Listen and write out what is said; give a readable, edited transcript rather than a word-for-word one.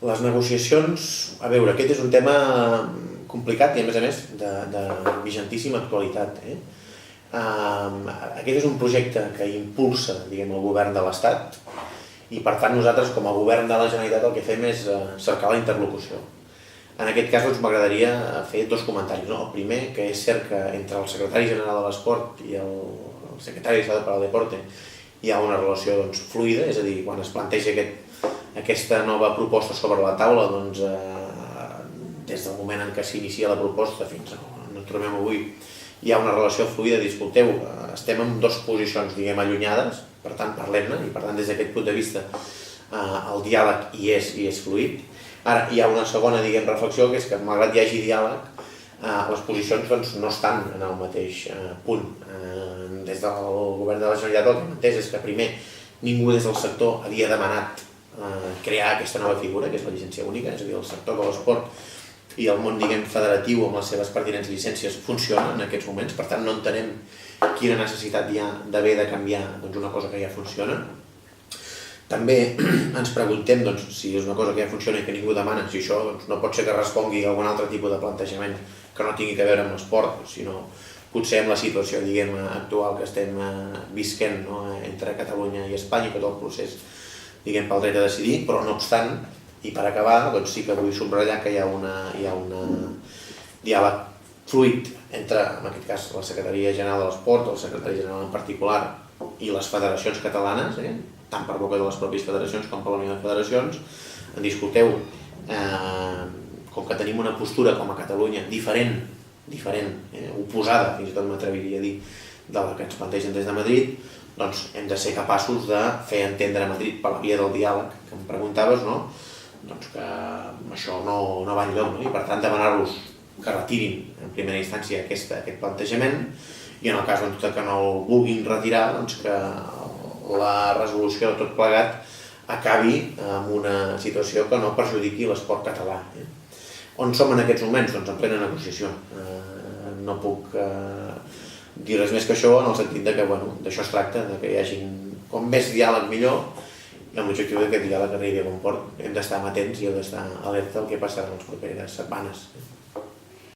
Les negociacions, a veure, aquest és un tema complicat i a més de vigentíssima actualitat. Aquest és un projecte que impulsa, diguem, el govern de l'Estat i per tant nosaltres com a govern de la Generalitat el que fem és cercar la interlocució. En aquest cas m'agradaria fer dos comentaris. El primer, que és cert que entre el secretari general de l'Esport i el secretari d'Estat per al Deporte hi ha una relació fluida, és a dir, quan es planteja aquesta nova proposta sobre la taula, des del moment en què s'inicia la proposta fins on ens trobem avui, hi ha una relació fluida, escolteu, estem en dues posicions, diguem, allunyades, per tant parlem-ne, i per tant des d'aquest punt de vista el diàleg hi és fluid. Ara, hi ha una segona, diguem, reflexió, que és que malgrat hi hagi diàleg, les posicions no estan en el mateix punt. Des del govern de la Generalitat el que hem entès és que primer ningú des del sector havia demanat crear aquesta nova figura, que és la llicència única, és a dir, el sector de l'esport i el món, diguem, federatiu amb les seves pertinents llicències funciona en aquests moments, per tant no entenem quina necessitat hi ha d'haver de canviar una cosa que ja funciona. També ens preguntem si és una cosa que ja funciona i que ningú demana, si això no pot ser que respongui a algun altre tipus de plantejament que no tingui a veure amb l'esport, sinó potser amb la situació, diguem, actual que estem visquent entre Catalunya i Espanya, tot el procés, diguem, pel dret a decidir, però no obstant, i per acabar, sí que vull subratllar que hi ha un diàleg fluid entre, en aquest cas, la Secretaria General de l'Esport, el Secretari General en particular, i les federacions catalanes, tant per boca de les pròpies federacions com per la Unió de Federacions, en discuteu, com que tenim una postura com a Catalunya diferent, oposada, fins i tot m'atreviria a dir, de la que ens plantegen des de Madrid, doncs hem de ser capaços de fer entendre a Madrid per la via del diàleg, que em preguntaves, que això no va enlloc, i per tant demanar-los que retirin en primera instància aquest plantejament i en el cas que no el vulguin retirar, que la resolució de tot plegat acabi amb una situació que no perjudiqui l'esport català. On som en aquests moments? Doncs en plena negociació. No puc dir res més que això, en el sentit que d'això es tracta, que hi hagi com més diàleg millor, i amb l'objectiu que aquest diàleg arribi a bon port. Hem d'estar amatents i hem d'estar alerta del que passarà en les properes setmanes.